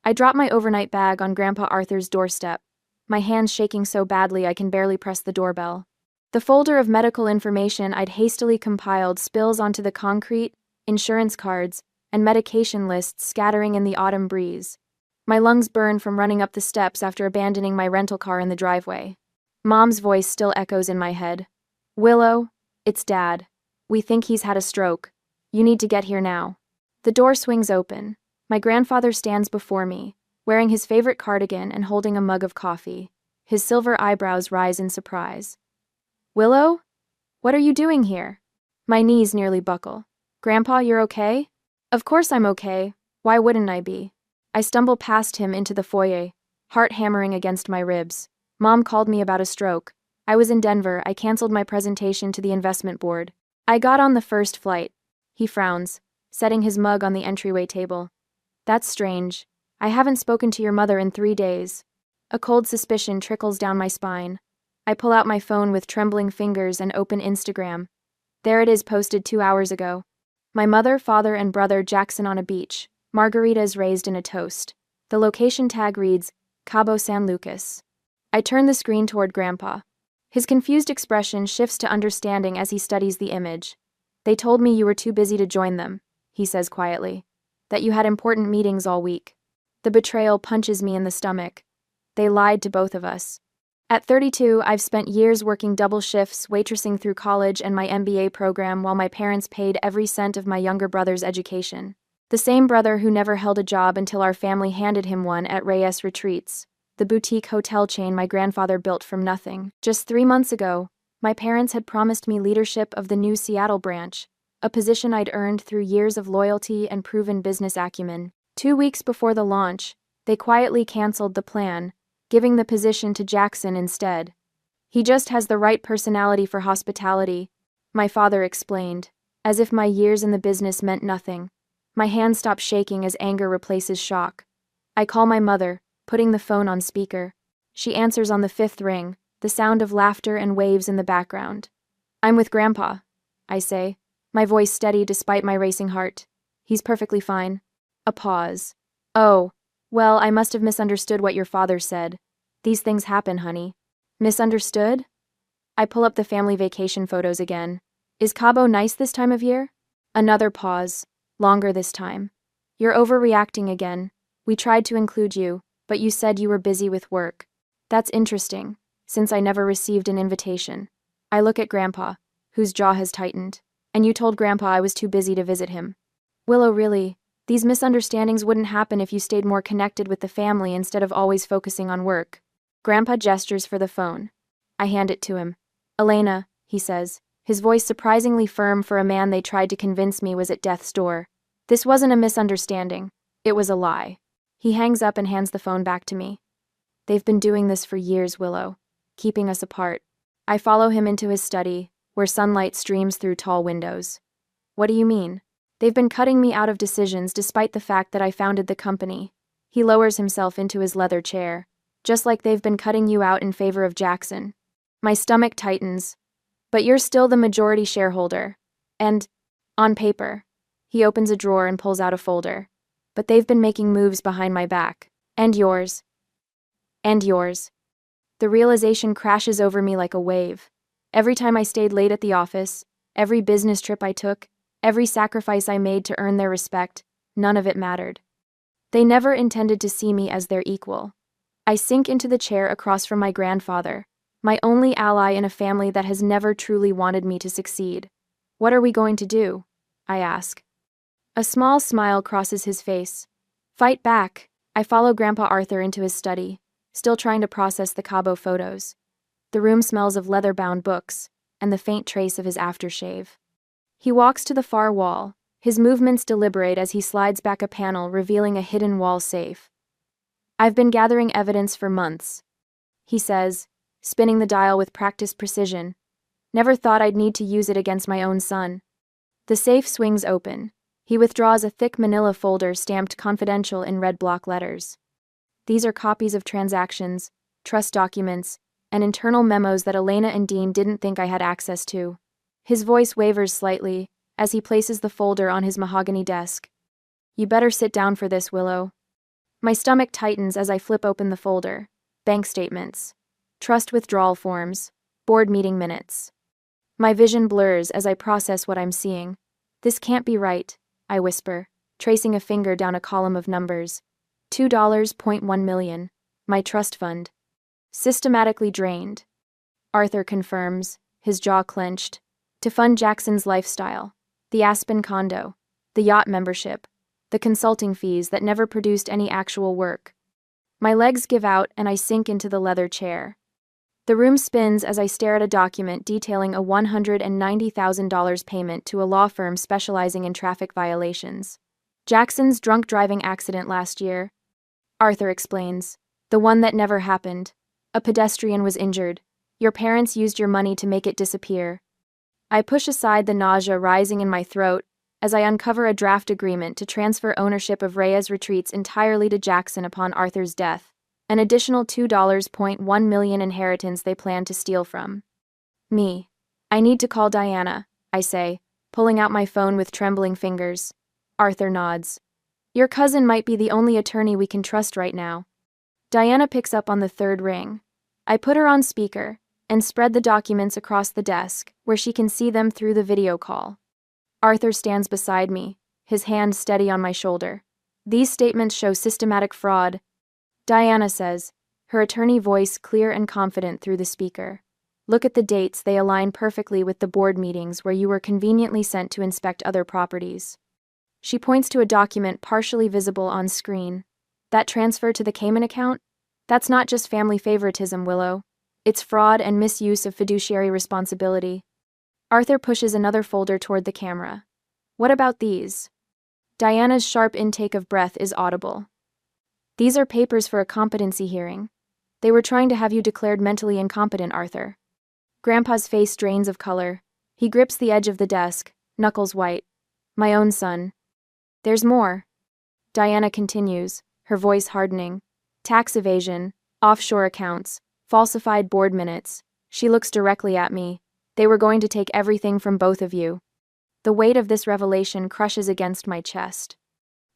I drop my overnight bag on Grandpa Arthur's doorstep, my hands shaking so badly I can barely press the doorbell. The folder of medical information I'd hastily compiled spills onto the concrete, insurance cards, and medication lists scattering in the autumn breeze. My lungs burn from running up the steps after abandoning my rental car in the driveway. Mom's voice still echoes in my head. "Willow, it's Dad. We think he's had a stroke. You need to get here now." The door swings open. My grandfather stands before me, wearing his favorite cardigan and holding a mug of coffee. His silver eyebrows rise in surprise. "Willow? What are you doing here?" My knees nearly buckle. "Grandpa, you're okay?" "Of course I'm okay. Why wouldn't I be?" I stumble past him into the foyer, heart hammering against my ribs. Mom called me about a stroke. I was in Denver. I canceled my presentation to the investment board. I got on the first flight. He frowns, setting his mug on the entryway table. "That's strange. I haven't spoken to your mother in 3 days." A cold suspicion trickles down my spine. I pull out my phone with trembling fingers and open Instagram. There it is, posted 2 hours ago. My mother, father, and brother Jackson on a beach. Margaritas raised in a toast. The location tag reads, Cabo San Lucas. I turn the screen toward Grandpa. His confused expression shifts to understanding as he studies the image. "They told me you were too busy to join them," he says quietly. "That you had important meetings all week." The betrayal punches me in the stomach. They lied to both of us. At 32, I've spent years working double shifts, waitressing through college and my MBA program while my parents paid every cent of my younger brother's education. The same brother who never held a job until our family handed him one at Reyes Retreats, the boutique hotel chain my grandfather built from nothing. Just 3 months ago, my parents had promised me leadership of the new Seattle branch, a position I'd earned through years of loyalty and proven business acumen. 2 weeks before the launch, they quietly canceled the plan, giving the position to Jackson instead. "He just has the right personality for hospitality," my father explained, as if my years in the business meant nothing. My hand stops shaking as anger replaces shock. I call my mother, putting the phone on speaker. She answers on the 5th ring, the sound of laughter and waves in the background. "I'm with Grandpa," I say, my voice steady despite my racing heart. "He's perfectly fine." A pause. "Oh, well, I must have misunderstood what your father said. These things happen, honey." "Misunderstood?" I pull up the family vacation photos again. "Is Cabo nice this time of year?" Another pause, longer this time. "You're overreacting again. We tried to include you, but you said you were busy with work." "That's interesting, since I never received an invitation." I look at Grandpa, whose jaw has tightened. "And you told Grandpa I was too busy to visit him." "Willow, really, these misunderstandings wouldn't happen if you stayed more connected with the family instead of always focusing on work." Grandpa gestures for the phone. I hand it to him. "Elena," he says, his voice surprisingly firm for a man they tried to convince me was at death's door. "This wasn't a misunderstanding. It was a lie." He hangs up and hands the phone back to me. "They've been doing this for years, Willow, keeping us apart." I follow him into his study, where sunlight streams through tall windows. "What do you mean?" "They've been cutting me out of decisions despite the fact that I founded the company." He lowers himself into his leather chair. "Just like they've been cutting you out in favor of Jackson." My stomach tightens. "But you're still the majority shareholder. And, on paper." He opens a drawer and pulls out a folder. "But they've been making moves behind my back. And yours. And yours." The realization crashes over me like a wave. Every time I stayed late at the office, every business trip I took, every sacrifice I made to earn their respect, none of it mattered. They never intended to see me as their equal. I sink into the chair across from my grandfather, my only ally in a family that has never truly wanted me to succeed. "What are we going to do?" I ask. A small smile crosses his face. "Fight back." I follow Grandpa Arthur into his study, still trying to process the Cabo photos. The room smells of leather-bound books, and the faint trace of his aftershave. He walks to the far wall, his movements deliberate as he slides back a panel revealing a hidden wall safe. "I've been gathering evidence for months," he says, spinning the dial with practiced precision. "Never thought I'd need to use it against my own son." The safe swings open. He withdraws a thick manila folder stamped confidential in red block letters. These are copies of transactions, trust documents, and internal memos that Elena and Dean didn't think I had access to. His voice wavers slightly as he places the folder on his mahogany desk. "You better sit down for this, Willow." My stomach tightens as I flip open the folder. Bank statements. Trust withdrawal forms. Board meeting minutes. My vision blurs as I process what I'm seeing. This can't be right, I whisper, tracing a finger down a column of numbers. $2.1 million. My trust fund. Systematically drained. Arthur confirms, his jaw clenched. To fund Jackson's lifestyle. The Aspen condo. The yacht membership. The consulting fees that never produced any actual work. My legs give out and I sink into the leather chair. The room spins as I stare at a document detailing a $190,000 payment to a law firm specializing in traffic violations. Jackson's drunk driving accident last year. Arthur explains. The one that never happened. A pedestrian was injured. Your parents used your money to make it disappear. I push aside the nausea rising in my throat as I uncover a draft agreement to transfer ownership of Reyes Retreats entirely to Jackson upon Arthur's death. An additional $2.1 million inheritance they plan to steal from me. I need to call Diana, I say, pulling out my phone with trembling fingers. Arthur nods. Your cousin might be the only attorney we can trust right now. Diana picks up on the third ring. I put her on speaker and spread the documents across the desk where she can see them through the video call. Arthur stands beside me, his hand steady on my shoulder. These statements show systematic fraud, Diana says, her attorney voice clear and confident through the speaker. Look at the dates, they align perfectly with the board meetings where you were conveniently sent to inspect other properties. She points to a document partially visible on screen. That transfer to the Cayman account? That's not just family favoritism, Willow. It's fraud and misuse of fiduciary responsibility. Arthur pushes another folder toward the camera. What about these? Diana's sharp intake of breath is audible. These are papers for a competency hearing. They were trying to have you declared mentally incompetent, Arthur. Grandpa's face drains of color. He grips the edge of the desk, knuckles white. My own son. There's more. Diana continues, her voice hardening. Tax evasion, offshore accounts, falsified board minutes. She looks directly at me. They were going to take everything from both of you. The weight of this revelation crushes against my chest.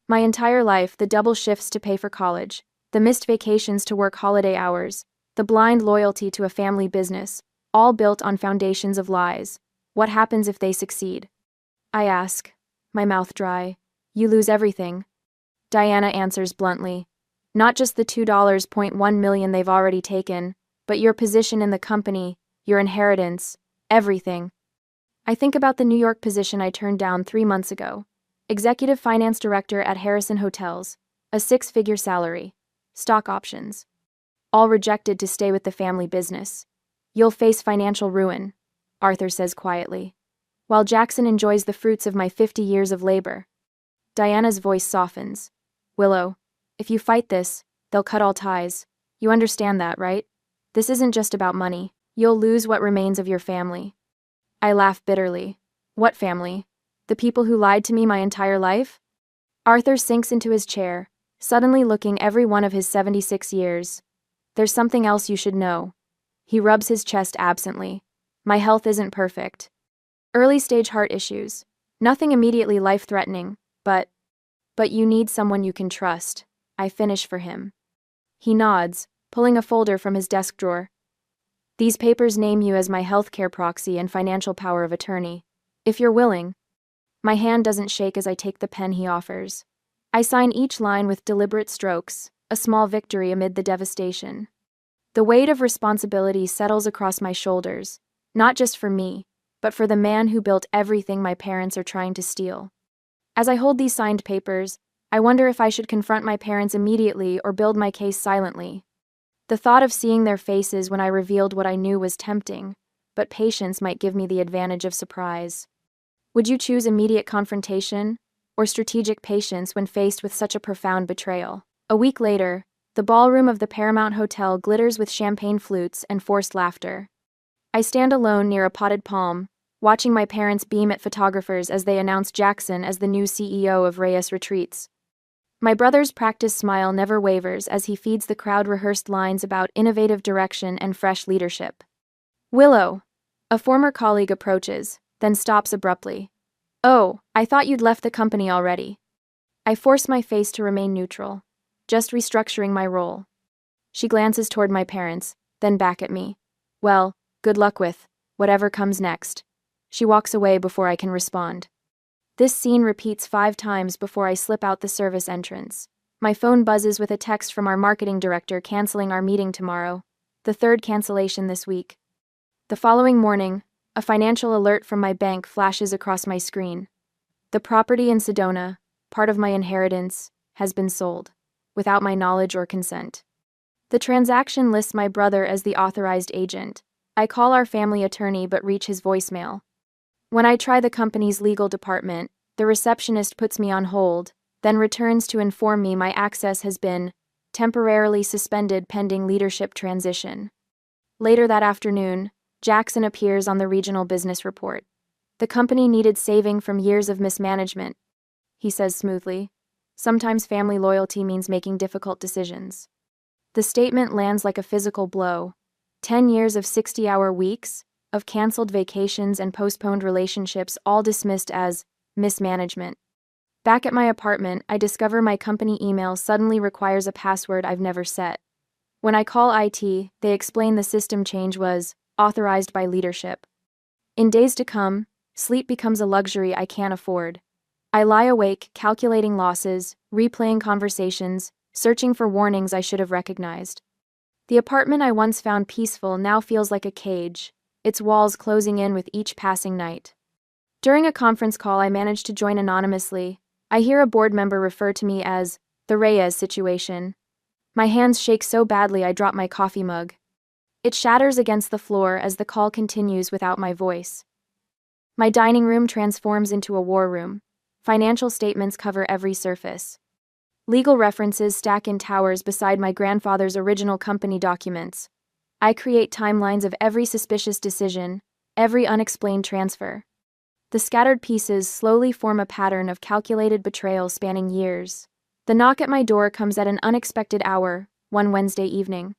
My entire life, the double shifts to pay for college, the missed vacations to work holiday hours, the blind loyalty to a family business, all built on foundations of lies. What happens if they succeed? I ask, my mouth dry. You lose everything. Diana answers bluntly. Not just the $2.1 million they've already taken, but your position in the company, your inheritance, everything. I think about the New York position I turned down 3 months ago. Executive Finance Director at Harrison Hotels, a 6-figure salary, stock options. All rejected to stay with the family business. You'll face financial ruin, Arthur says quietly, while Jackson enjoys the fruits of my 50 years of labor. Diana's voice softens. Willow, if you fight this, they'll cut all ties. You understand that, right? This isn't just about money. You'll lose what remains of your family. I laugh bitterly. What family? The people who lied to me my entire life? Arthur sinks into his chair, suddenly looking every one of his 76 years. There's something else you should know. He rubs his chest absently. My health isn't perfect. Early-stage heart issues. Nothing immediately life-threatening, but you need someone you can trust. I finish for him. He nods, pulling a folder from his desk drawer. These papers name you as my healthcare proxy and financial power of attorney. If you're willing. My hand doesn't shake as I take the pen he offers. I sign each line with deliberate strokes, a small victory amid the devastation. The weight of responsibility settles across my shoulders, not just for me, but for the man who built everything my parents are trying to steal. As I hold these signed papers, I wonder if I should confront my parents immediately or build my case silently. The thought of seeing their faces when I revealed what I knew was tempting, but patience might give me the advantage of surprise. Would you choose immediate confrontation or strategic patience when faced with such a profound betrayal? A week later, the ballroom of the Paramount Hotel glitters with champagne flutes and forced laughter. I stand alone near a potted palm, watching my parents beam at photographers as they announce Jackson as the new CEO of Reyes Retreats. My brother's practiced smile never wavers as he feeds the crowd rehearsed lines about innovative direction and fresh leadership. Willow, a former colleague approaches, then stops abruptly. Oh, I thought you'd left the company already. I force my face to remain neutral. Just restructuring my role. She glances toward my parents, then back at me. Well, good luck with whatever comes next. She walks away before I can respond. This scene repeats 5 times before I slip out the service entrance. My phone buzzes with a text from our marketing director canceling our meeting tomorrow, the 3rd cancellation this week. The following morning, a financial alert from my bank flashes across my screen. The property in Sedona, part of my inheritance, has been sold, without my knowledge or consent. The transaction lists my brother as the authorized agent. I call our family attorney but reach his voicemail. When I try the company's legal department, the receptionist puts me on hold, then returns to inform me my access has been temporarily suspended pending leadership transition. Later that afternoon, Jackson appears on the regional business report. The company needed saving from years of mismanagement, he says smoothly. Sometimes family loyalty means making difficult decisions. The statement lands like a physical blow. 10 years of 60-hour weeks, of canceled vacations and postponed relationships, all dismissed as mismanagement. Back at my apartment, I discover my company email suddenly requires a password I've never set. When I call IT, they explain the system change was authorized by leadership. In days to come, sleep becomes a luxury I can't afford. I lie awake, calculating losses, replaying conversations, searching for warnings I should have recognized. The apartment I once found peaceful now feels like a cage, its walls closing in with each passing night. During a conference call I managed to join anonymously, I hear a board member refer to me as the Reyes situation. My hands shake so badly I drop my coffee mug. It shatters against the floor as the call continues without my voice. My dining room transforms into a war room. Financial statements cover every surface. Legal references stack in towers beside my grandfather's original company documents. I create timelines of every suspicious decision, every unexplained transfer. The scattered pieces slowly form a pattern of calculated betrayal spanning years. The knock at my door comes at an unexpected hour, one Wednesday evening.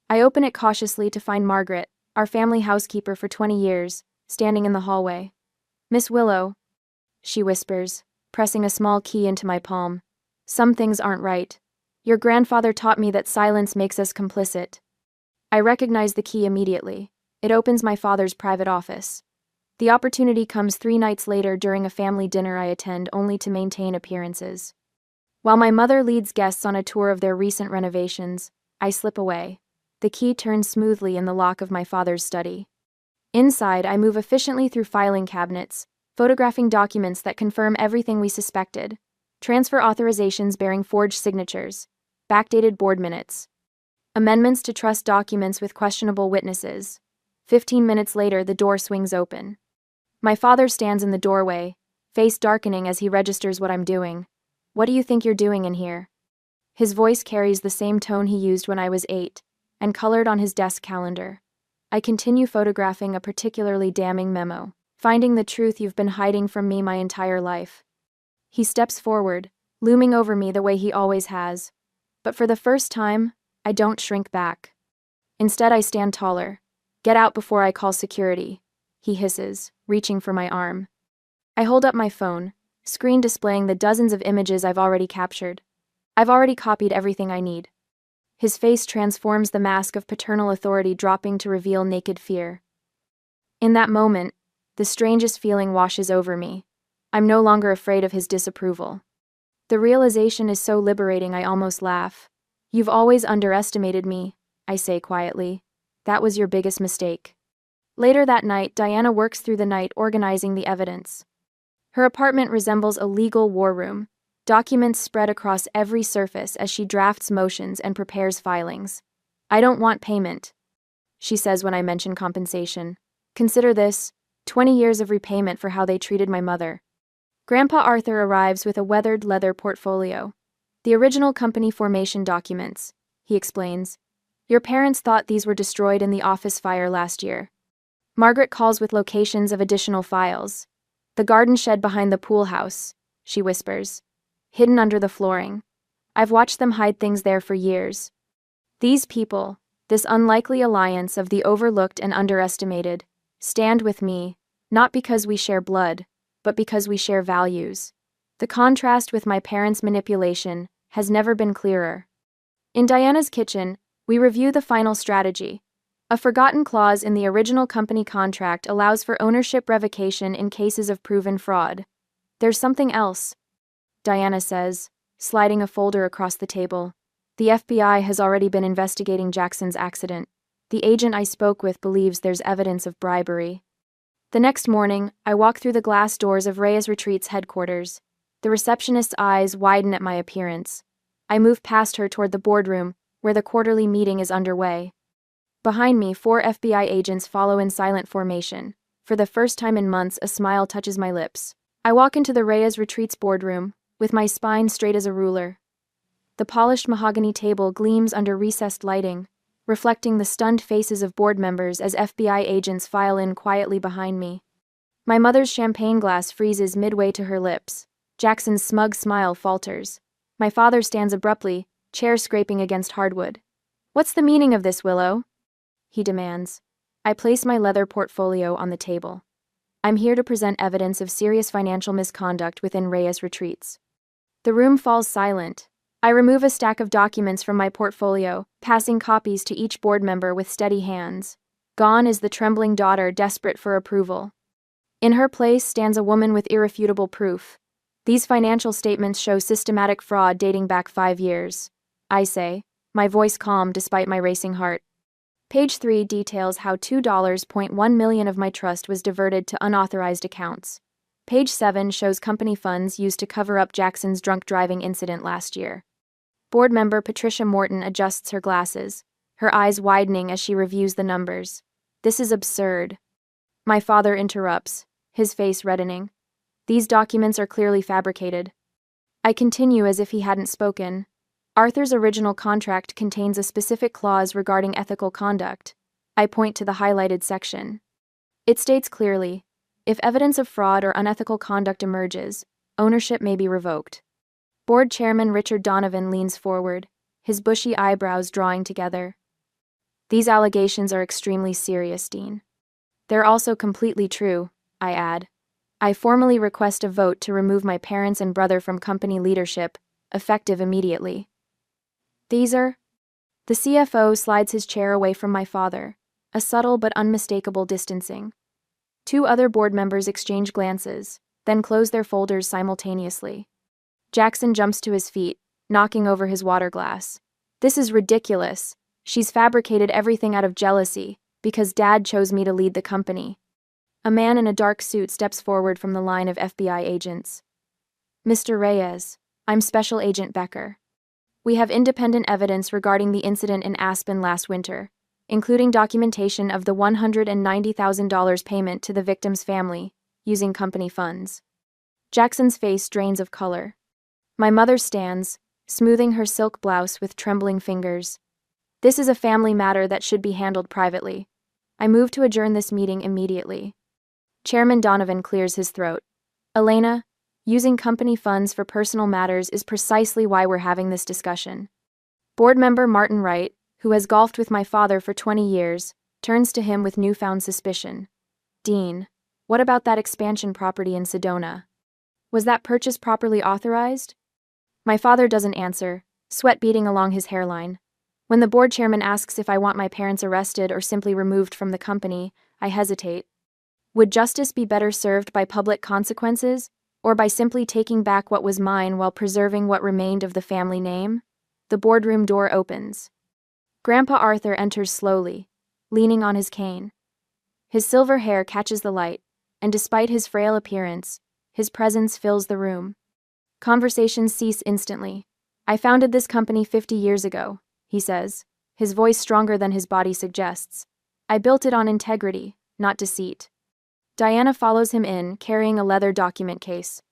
I open it cautiously to find Margaret, our family housekeeper for 20 years, standing in the hallway. "Miss Willow," she whispers, pressing a small key into my palm. "Some things aren't right. Your grandfather taught me that silence makes us complicit." I recognize the key immediately. It opens my father's private office. The opportunity comes 3 nights later during a family dinner I attend only to maintain appearances. While my mother leads guests on a tour of their recent renovations, I slip away. The key turns smoothly in the lock of my father's study. Inside, I move efficiently through filing cabinets, photographing documents that confirm everything we suspected. Transfer authorizations bearing forged signatures, backdated board minutes, amendments to trust documents with questionable witnesses. 15 minutes later, the door swings open. My father stands in the doorway, face darkening as he registers what I'm doing. "What do you think you're doing in here?" His voice carries the same tone he used when I was 8, and colored on his desk calendar. I continue photographing a particularly damning memo, "Finding the truth you've been hiding from me my entire life." He steps forward, looming over me the way he always has. But for the first time, I don't shrink back. Instead, I stand taller. "Get out before I call security," he hisses, reaching for my arm. I hold up my phone, screen displaying the dozens of images I've already captured. I've already copied everything I need. His face transforms, the mask of paternal authority dropping to reveal naked fear. In that moment, the strangest feeling washes over me. I'm no longer afraid of his disapproval. The realization is so liberating I almost laugh. "You've always underestimated me," I say quietly. "That was your biggest mistake." Later that night, Diana works through the night organizing the evidence. Her apartment resembles a legal war room. Documents spread across every surface as she drafts motions and prepares filings. "I don't want payment," she says when I mention compensation. "Consider this 20 years of repayment for how they treated my mother." Grandpa Arthur arrives with a weathered leather portfolio. "The original company formation documents," he explains. "Your parents thought these were destroyed in the office fire last year." Margaret calls with locations of additional files. "The garden shed behind the pool house," she whispers, "hidden under the flooring. I've watched them hide things there for years." These people, this unlikely alliance of the overlooked and underestimated, stand with me, not because we share blood, but because we share values. The contrast with my parents' manipulation, has never been clearer. In Diana's kitchen, we review the final strategy. A forgotten clause in the original company contract allows for ownership revocation in cases of proven fraud. There's something else, Diana says, sliding a folder across the table. The FBI has already been investigating Jackson's accident. The agent I spoke with believes there's evidence of bribery. The next morning, I walk through the glass doors of Reyes Retreat's headquarters. The receptionist's eyes widen at my appearance. I move past her toward the boardroom, where the quarterly meeting is underway. Behind me, 4 FBI agents follow in silent formation. For the first time in months, a smile touches my lips. I walk into the Reyes Retreat's boardroom, with my spine straight as a ruler. The polished mahogany table gleams under recessed lighting, reflecting the stunned faces of board members as FBI agents file in quietly behind me. My mother's champagne glass freezes midway to her lips. Jackson's smug smile falters. My father stands abruptly, chair scraping against hardwood. "What's the meaning of this, Willow?" he demands. I place my leather portfolio on the table. I'm here to present evidence of serious financial misconduct within Reyes Retreats. The room falls silent. I remove a stack of documents from my portfolio, passing copies to each board member with steady hands. Gone is the trembling daughter desperate for approval. In her place stands a woman with irrefutable proof. These financial statements show systematic fraud dating back 5 years. I say, my voice calm despite my racing heart. Page 3 details how $2.1 million of my trust was diverted to unauthorized accounts. Page 7 shows company funds used to cover up Jackson's drunk driving incident last year. Board member Patricia Morton adjusts her glasses, her eyes widening as she reviews the numbers. This is absurd. My father interrupts, his face reddening. These documents are clearly fabricated. I continue as if he hadn't spoken. Arthur's original contract contains a specific clause regarding ethical conduct. I point to the highlighted section. It states clearly, if evidence of fraud or unethical conduct emerges, ownership may be revoked. Board Chairman Richard Donovan leans forward, his bushy eyebrows drawing together. These allegations are extremely serious, Dean. They're also completely true, I add. I formally request a vote to remove my parents and brother from company leadership, effective immediately. These are... The CFO slides his chair away from my father, a subtle but unmistakable distancing. 2 other board members exchange glances, then close their folders simultaneously. Jackson jumps to his feet, knocking over his water glass. This is ridiculous. She's fabricated everything out of jealousy, because Dad chose me to lead the company. A man in a dark suit steps forward from the line of FBI agents. Mr. Reyes, I'm Special Agent Becker. We have independent evidence regarding the incident in Aspen last winter, including documentation of the $190,000 payment to the victim's family, using company funds. Jackson's face drains of color. My mother stands, smoothing her silk blouse with trembling fingers. This is a family matter that should be handled privately. I move to adjourn this meeting immediately. Chairman Donovan clears his throat. Elena, using company funds for personal matters is precisely why we're having this discussion. Board member Martin Wright, who has golfed with my father for 20 years, turns to him with newfound suspicion. Dean, what about that expansion property in Sedona? Was that purchase properly authorized? My father doesn't answer, sweat beading along his hairline. When the board chairman asks if I want my parents arrested or simply removed from the company, I hesitate. Would justice be better served by public consequences, or by simply taking back what was mine while preserving what remained of the family name? The boardroom door opens. Grandpa Arthur enters slowly, leaning on his cane. His silver hair catches the light, and despite his frail appearance, his presence fills the room. Conversations cease instantly. I founded this company 50 years ago, he says, his voice stronger than his body suggests. I built it on integrity, not deceit. Diana follows him in, carrying a leather document case.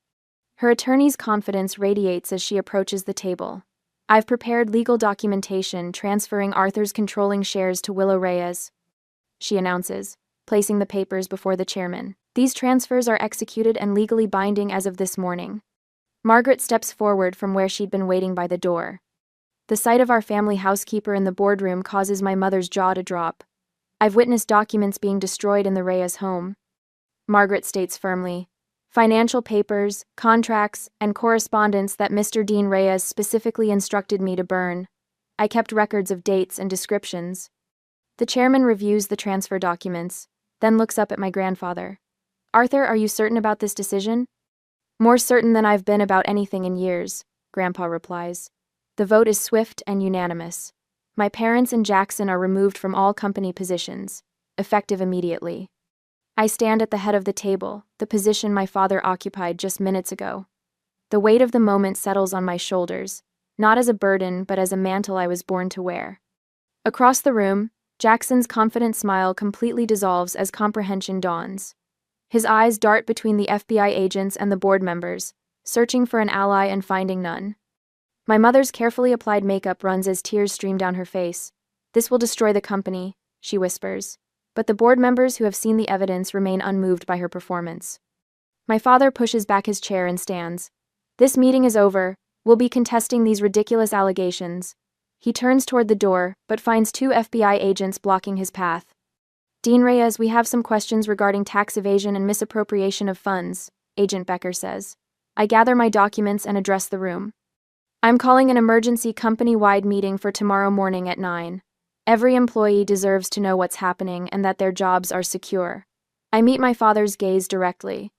Her attorney's confidence radiates as she approaches the table. I've prepared legal documentation transferring Arthur's controlling shares to Willow Reyes, she announces, placing the papers before the chairman. These transfers are executed and legally binding as of this morning. Margaret steps forward from where she'd been waiting by the door. The sight of our family housekeeper in the boardroom causes my mother's jaw to drop. I've witnessed documents being destroyed in the Reyes home. Margaret states firmly, Financial papers, contracts, and correspondence that Mr. Dean Reyes specifically instructed me to burn. I kept records of dates and descriptions. The chairman reviews the transfer documents, then looks up at my grandfather. Arthur, are you certain about this decision? More certain than I've been about anything in years, Grandpa replies. The vote is swift and unanimous. My parents and Jackson are removed from all company positions, effective immediately. I stand at the head of the table, the position my father occupied just minutes ago. The weight of the moment settles on my shoulders, not as a burden but as a mantle I was born to wear. Across the room, Jackson's confident smile completely dissolves as comprehension dawns. His eyes dart between the FBI agents and the board members, searching for an ally and finding none. My mother's carefully applied makeup runs as tears stream down her face. This will destroy the company, she whispers. But the board members who have seen the evidence remain unmoved by her performance. My father pushes back his chair and stands. This meeting is over. We'll be contesting these ridiculous allegations. He turns toward the door, but finds 2 FBI agents blocking his path. Dean Reyes, we have some questions regarding tax evasion and misappropriation of funds, Agent Becker says. I gather my documents and address the room. I'm calling an emergency company-wide meeting for tomorrow morning at 9. Every employee deserves to know what's happening and that their jobs are secure. I meet my father's gaze directly.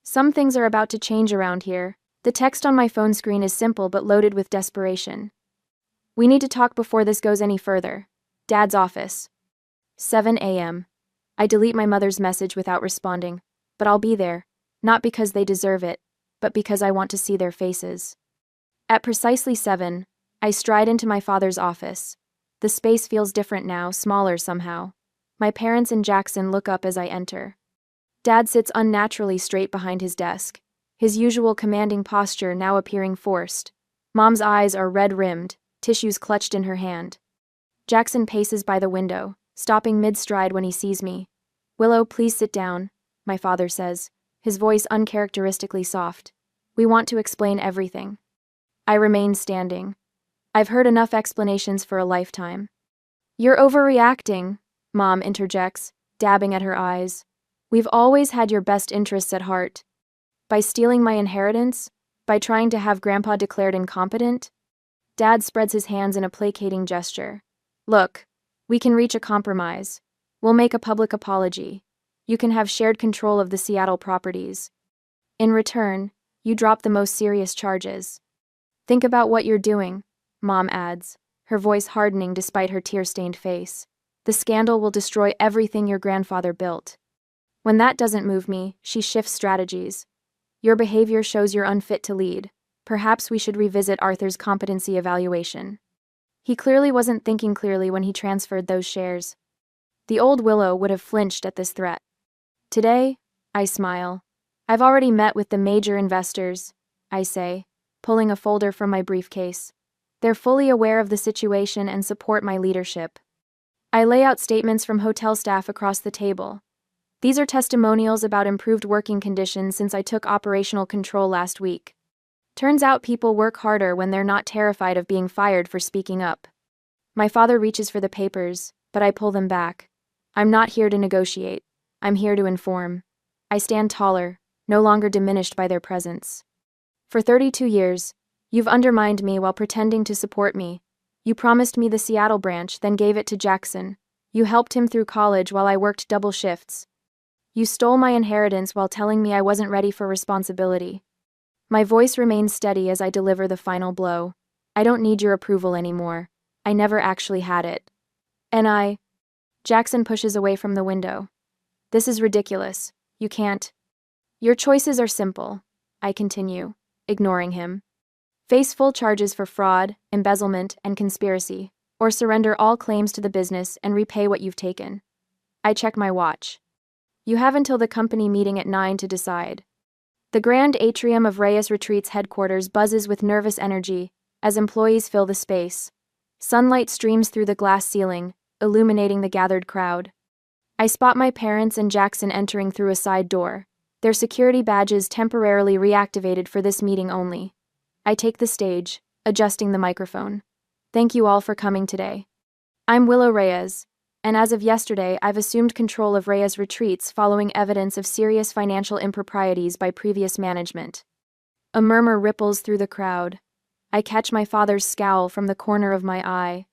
Some things are about to change around here. The text on my phone screen is simple but loaded with desperation. We need to talk before this goes any further. Dad's office. 7 a.m. I delete my mother's message without responding, but I'll be there, not because they deserve it, but because I want to see their faces. At precisely 7, I stride into my father's office. The space feels different now, smaller somehow. My parents and Jackson look up as I enter. Dad sits unnaturally straight behind his desk, his usual commanding posture now appearing forced. Mom's eyes are red-rimmed, tissues clutched in her hand. Jackson paces by the window, stopping mid-stride when he sees me. Willow, please sit down, my father says, his voice uncharacteristically soft. We want to explain everything. I remain standing. I've heard enough explanations for a lifetime. You're overreacting, Mom interjects, dabbing at her eyes. We've always had your best interests at heart. By stealing my inheritance? By trying to have Grandpa declared incompetent? Dad spreads his hands in a placating gesture. Look, we can reach a compromise. We'll make a public apology. You can have shared control of the Seattle properties. In return, you drop the most serious charges. Think about what you're doing, Mom adds, her voice hardening despite her tear-stained face. The scandal will destroy everything your grandfather built. When that doesn't move me, she shifts strategies. Your behavior shows you're unfit to lead. Perhaps we should revisit Arthur's competency evaluation. He clearly wasn't thinking clearly when he transferred those shares. The old Willow would have flinched at this threat. Today, I smile. I've already met with the major investors, I say, pulling a folder from my briefcase. They're fully aware of the situation and support my leadership. I lay out statements from hotel staff across the table. These are testimonials about improved working conditions since I took operational control last week. Turns out people work harder when they're not terrified of being fired for speaking up. My father reaches for the papers, but I pull them back. I'm not here to negotiate. I'm here to inform. I stand taller, no longer diminished by their presence. For 32 years, you've undermined me while pretending to support me. You promised me the Seattle branch, then gave it to Jackson. You helped him through college while I worked double shifts. You stole my inheritance while telling me I wasn't ready for responsibility. My voice remains steady as I deliver the final blow. I don't need your approval anymore. I never actually had it. And Jackson pushes away from the window. This is ridiculous. You can't. Your choices are simple, I continue, ignoring him. Face full charges for fraud, embezzlement, and conspiracy, or surrender all claims to the business and repay what you've taken. I check my watch. You have until the company meeting at 9 to decide. The grand atrium of Reyes Retreats headquarters buzzes with nervous energy as employees fill the space. Sunlight streams through the glass ceiling, illuminating the gathered crowd. I spot my parents and Jackson entering through a side door, their security badges temporarily reactivated for this meeting only. I take the stage, adjusting the microphone. Thank you all for coming today. I'm Willow Reyes, And as of yesterday, I've assumed control of Reyes Retreats following evidence of serious financial improprieties by previous management. A murmur ripples through the crowd. I catch my father's scowl from the corner of my eye.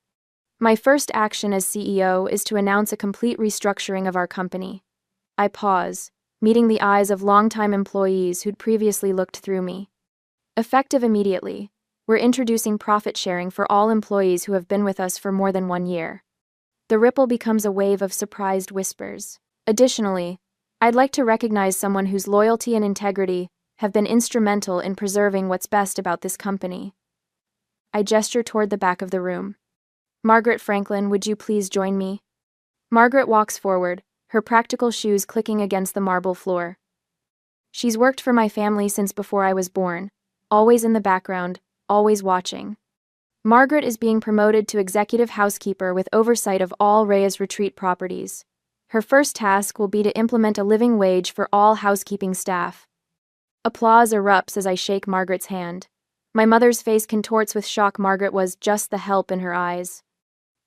My first action as CEO is to announce a complete restructuring of our company. I pause, meeting the eyes of longtime employees who'd previously looked through me. Effective immediately, we're introducing profit sharing for all employees who have been with us for more than 1 year. The ripple becomes a wave of surprised whispers. Additionally, I'd like to recognize someone whose loyalty and integrity have been instrumental in preserving what's best about this company. I gesture toward the back of the room. Margaret Franklin, would you please join me? Margaret walks forward, her practical shoes clicking against the marble floor. She's worked for my family since before I was born, always in the background, always watching. Margaret is being promoted to executive housekeeper with oversight of all Reyes Retreat properties. Her first task will be to implement a living wage for all housekeeping staff. Applause erupts as I shake Margaret's hand. My mother's face contorts with shock. Margaret was just the help in her eyes.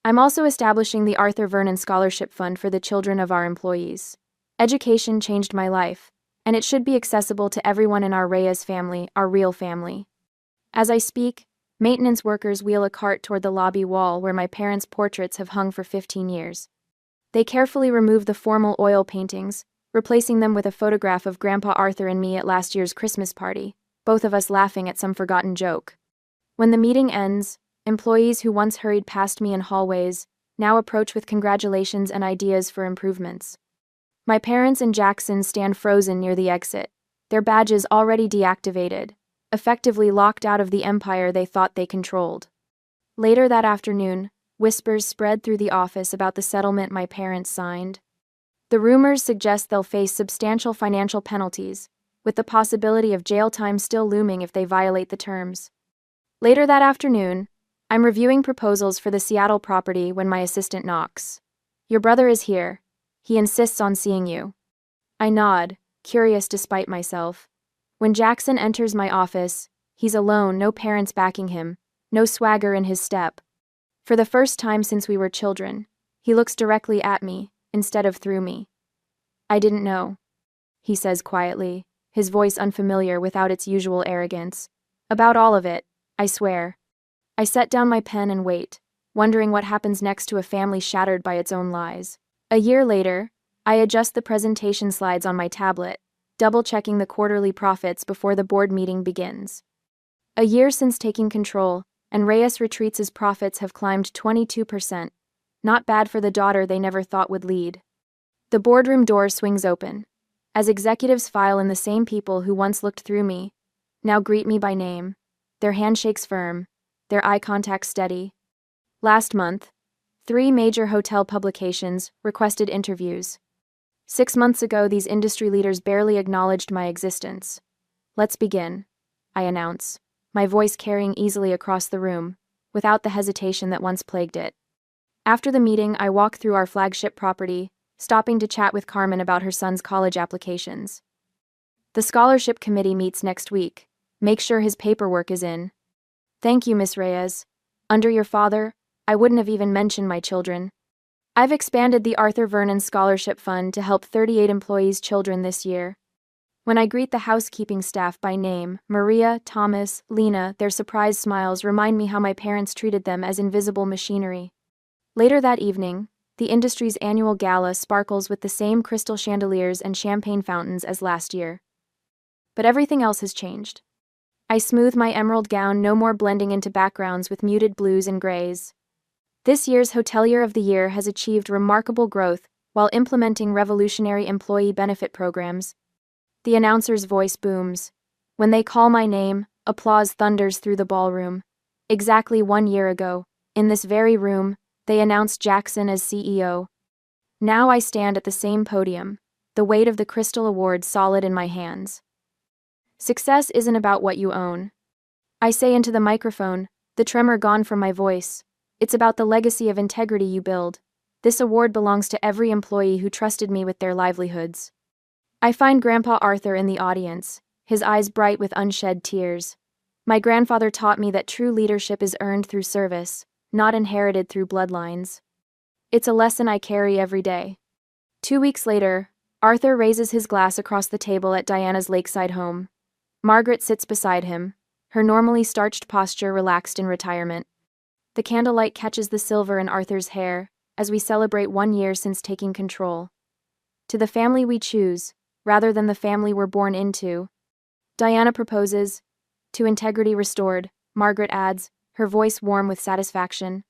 I'm also establishing the Arthur Vernon Scholarship Fund for the children of our employees. Education changed my life, and it should be accessible to everyone in our Reyes family, our real family. As I speak, maintenance workers wheel a cart toward the lobby wall where my parents' portraits have hung for 15 years. They carefully remove the formal oil paintings, replacing them with a photograph of Grandpa Arthur and me at last year's Christmas party, both of us laughing at some forgotten joke. When the meeting ends, employees who once hurried past me in hallways now approach with congratulations and ideas for improvements. My parents and Jackson stand frozen near the exit, their badges already deactivated, effectively locked out of the empire they thought they controlled. Later that afternoon, whispers spread through the office about the settlement my parents signed. The rumors suggest they'll face substantial financial penalties, with the possibility of jail time still looming if they violate the terms. Later that afternoon, I'm reviewing proposals for the Seattle property when my assistant knocks. Your brother is here. He insists on seeing you. I nod, curious despite myself. When Jackson enters my office, he's alone, no parents backing him, no swagger in his step. For the first time since we were children, he looks directly at me, instead of through me. I didn't know, he says quietly, his voice unfamiliar without its usual arrogance. About all of it, I swear. I set down my pen and wait, wondering what happens next to a family shattered by its own lies. A year later, I adjust the presentation slides on my tablet, double-checking the quarterly profits before the board meeting begins. A year since taking control, and Reyes Retreats' profits have climbed 22%. Not bad for the daughter they never thought would lead. The boardroom door swings open. As executives file in, the same people who once looked through me now greet me by name, their handshakes firm, their eye contact steady. Last month, 3 major hotel publications requested interviews. 6 months ago, these industry leaders barely acknowledged my existence. Let's begin, I announce, my voice carrying easily across the room, without the hesitation that once plagued it. After the meeting, I walk through our flagship property, stopping to chat with Carmen about her son's college applications. The scholarship committee meets next week. Make sure his paperwork is in. Thank you, Miss Reyes. Under your father, I wouldn't have even mentioned my children. I've expanded the Arthur Vernon Scholarship Fund to help 38 employees' children this year. When I greet the housekeeping staff by name, Maria, Thomas, Lena, their surprised smiles remind me how my parents treated them as invisible machinery. Later that evening, the industry's annual gala sparkles with the same crystal chandeliers and champagne fountains as last year. But everything else has changed. I smooth my emerald gown, no more blending into backgrounds with muted blues and grays. This year's Hotelier of the Year has achieved remarkable growth while implementing revolutionary employee benefit programs. The announcer's voice booms. When they call my name, applause thunders through the ballroom. Exactly 1 year ago, in this very room, they announced Jackson as CEO. Now I stand at the same podium, the weight of the Crystal Award solid in my hands. Success isn't about what you own, I say into the microphone, the tremor gone from my voice. It's about the legacy of integrity you build. This award belongs to every employee who trusted me with their livelihoods. I find Grandpa Arthur in the audience, his eyes bright with unshed tears. My grandfather taught me that true leadership is earned through service, not inherited through bloodlines. It's a lesson I carry every day. 2 weeks later, Arthur raises his glass across the table at Diana's lakeside home. Margaret sits beside him, her normally starched posture relaxed in retirement. The candlelight catches the silver in Arthur's hair as we celebrate 1 year since taking control. To the family we choose, rather than the family we're born into. Diana proposes. To integrity restored, Margaret adds, her voice warm with satisfaction.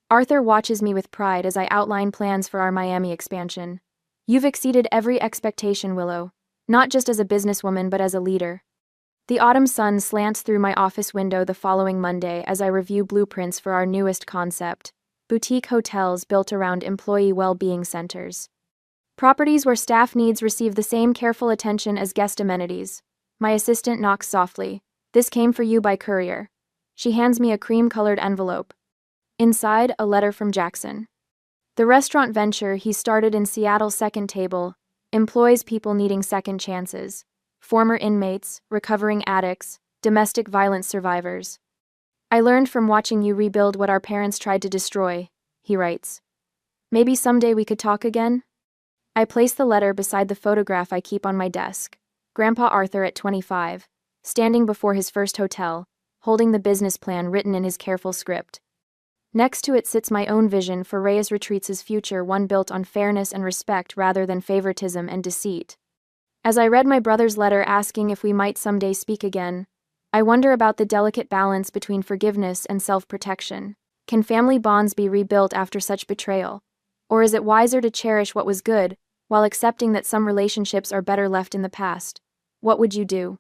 Arthur watches me with pride as I outline plans for our Miami expansion. You've exceeded every expectation, Willow, not just as a businesswoman but as a leader. The autumn sun slants through my office window the following Monday as I review blueprints for our newest concept, boutique hotels built around employee well-being centers. Properties where staff needs receive the same careful attention as guest amenities. My assistant knocks softly. This came for you by courier. She hands me a cream-colored envelope. Inside, a letter from Jackson. The restaurant venture he started in Seattle's Second Table employs people needing second chances. Former inmates, recovering addicts, domestic violence survivors. I learned from watching you rebuild what our parents tried to destroy, he writes. Maybe someday we could talk again? I place the letter beside the photograph I keep on my desk. Grandpa Arthur at 25, standing before his first hotel, holding the business plan written in his careful script. Next to it sits my own vision for Reyes Retreats' future, one built on fairness and respect rather than favoritism and deceit. As I read my brother's letter asking if we might someday speak again, I wonder about the delicate balance between forgiveness and self-protection. Can family bonds be rebuilt after such betrayal? Or is it wiser to cherish what was good, while accepting that some relationships are better left in the past? What would you do?